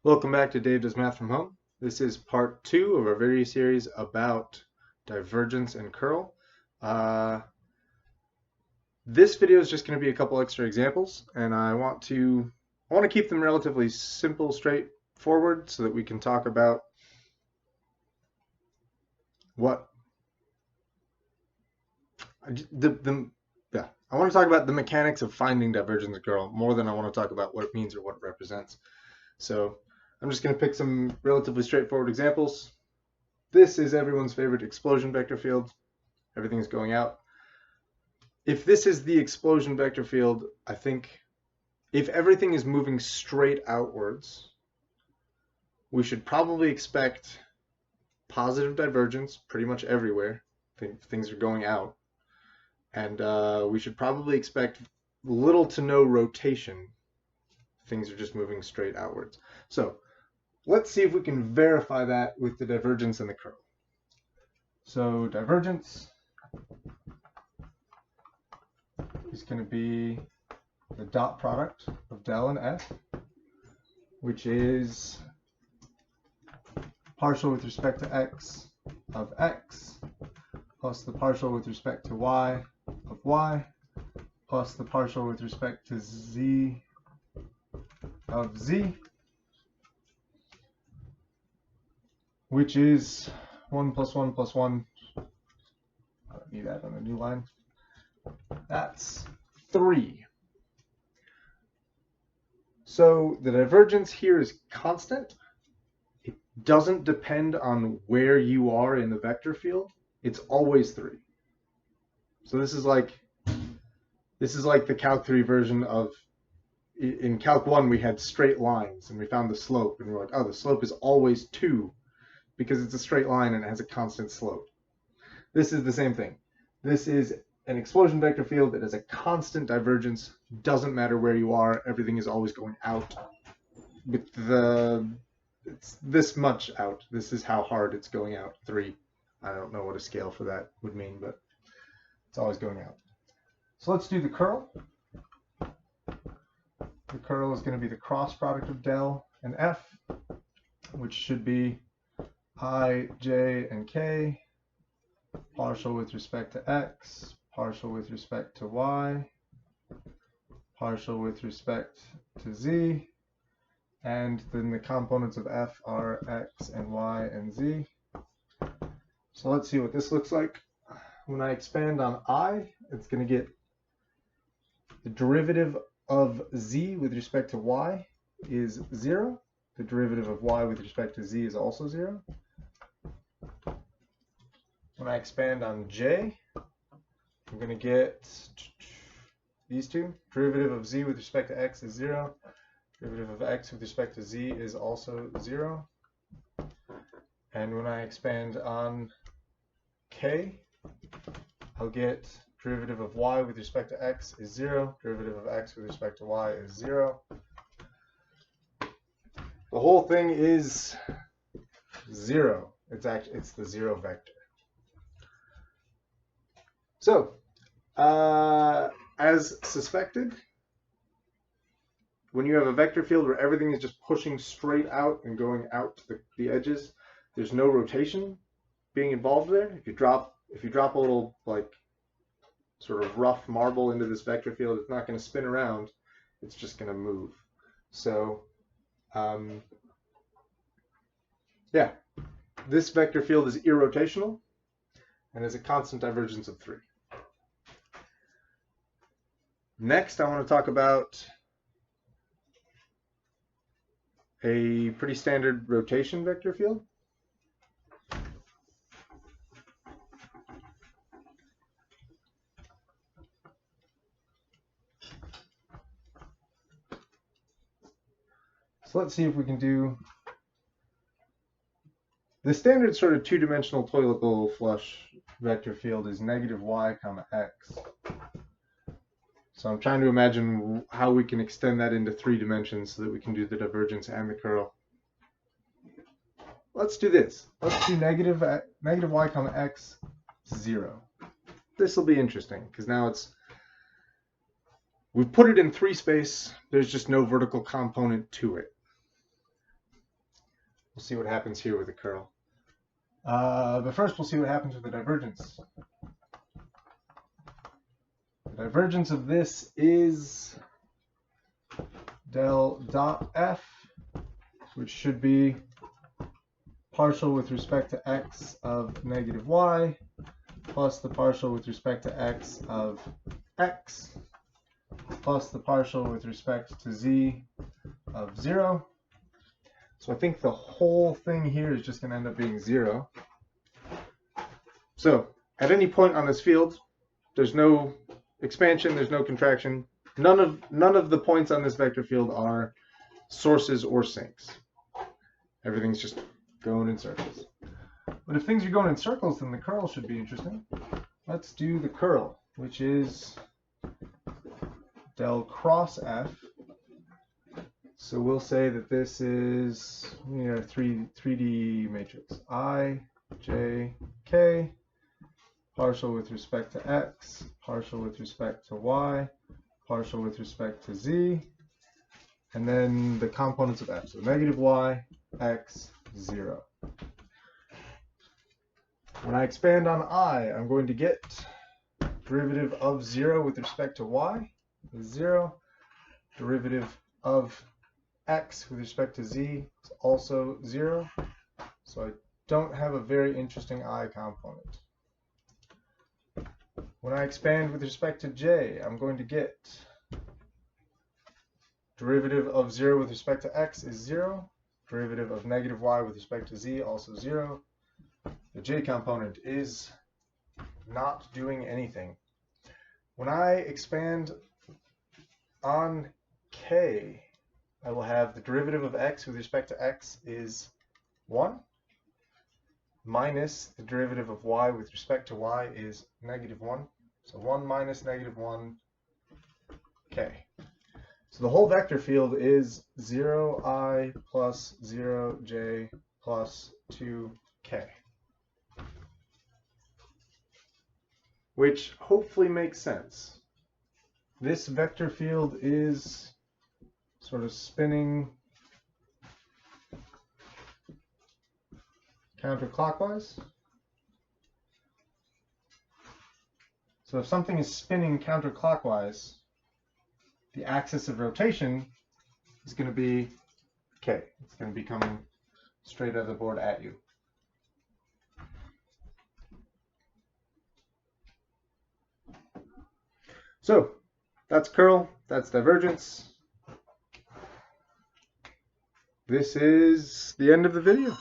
Welcome back to Dave Does Math from Home. This is part 2 of our video series about divergence and curl. This video is just going to be a couple extra examples, and I want to keep them relatively simple, straightforward, so that we can talk about what I want to talk about the mechanics of finding divergence and curl more than I want to talk about what it means or what it represents. So I'm just going to pick some relatively straightforward examples. This is everyone's favorite explosion vector field. Everything's going out. If this is the explosion vector field, I think if everything is moving straight outwards, we should probably expect positive divergence pretty much everywhere. Things are going out. And we should probably expect little to no rotation. Things are just moving straight outwards. So let's see if we can verify that with the divergence and the curl. So divergence is going to be the dot product of del and f, which is partial with respect to x of x plus the partial with respect to y of y plus the partial with respect to z of z, which is 1 plus 1 plus 1. I don't need that on a new line. That's 3. So the divergence here is constant. It doesn't depend on where you are in the vector field. It's always 3. So this is like the Calc 3 version of, in Calc 1 we had straight lines and we found the slope and we're like, oh, the slope is always 2 because it's a straight line and it has a constant slope. This is the same thing. This is an explosion vector field that has a constant divergence. Doesn't matter where you are, everything is always going out. It's this much out. This is how hard it's going out. 3. I don't know what a scale for that would mean, but it's always going out. So let's do the curl. The curl is going to be the cross product of del and f, which should be I, j, and k, partial with respect to x, partial with respect to y, partial with respect to z, and then the components of f are x and y and z. So let's see what this looks like. When I expand on I, it's going to get the derivative of z with respect to y is 0. The derivative of y with respect to z is also 0. When I expand on j, I'm going to get these two. Derivative of z with respect to x is 0. Derivative of x with respect to z is also 0. And when I expand on k, I'll get derivative of y with respect to x is 0. Derivative of x with respect to y is 0. The whole thing is 0. It's the 0 vector. So, as suspected, when you have a vector field where everything is just pushing straight out and going out to the edges, there's no rotation being involved there. If you drop a little, like, sort of rough marble into this vector field, it's not going to spin around. It's just going to move. So, yeah, this vector field is irrotational and has a constant divergence of 3. Next, I want to talk about a pretty standard rotation vector field. So let's see if we can do the standard sort of two-dimensional toilet bowl flush vector field is negative y comma x. So I'm trying to imagine how we can extend that into 3 dimensions so that we can do the divergence and the curl. Let's do this. Let's do negative y comma x 0. This will be interesting because now we've put it in 3 space. There's just no vertical component to it. we'll see what happens here with the curl. But first we'll see what happens with the divergence. The divergence of this is del dot f, which should be partial with respect to x of negative y plus the partial with respect to x of x plus the partial with respect to z of 0. So I think the whole thing here is just going to end up being 0. So at any point on this field, there's no expansion, there's no contraction. None of the points on this vector field are sources or sinks. Everything's just going in circles. But if things are going in circles, then the curl should be interesting. Let's do the curl, which is del cross f. So we'll say that this is 3D matrix. I, j, k, partial with respect to x, partial with respect to y, partial with respect to z, and then the components of f. So negative y, x, 0. When I expand on I, I'm going to get derivative of 0 with respect to y is 0. Derivative of x with respect to z is also 0. So I don't have a very interesting I component. When I expand with respect to j, I'm going to get derivative of 0 with respect to x is 0. Derivative of negative y with respect to z also 0. The j component is not doing anything. When I expand on k, I will have the derivative of x with respect to x is 1 minus the derivative of y with respect to y is negative 1. So 1 minus negative 1 k. So the whole vector field is 0i plus 0j plus 2k. Which hopefully makes sense. This vector field is sort of spinning counterclockwise. So if something is spinning counterclockwise, the axis of rotation is going to be k. It's going to be coming straight out of the board at you. So that's curl, that's divergence. This is the end of the video.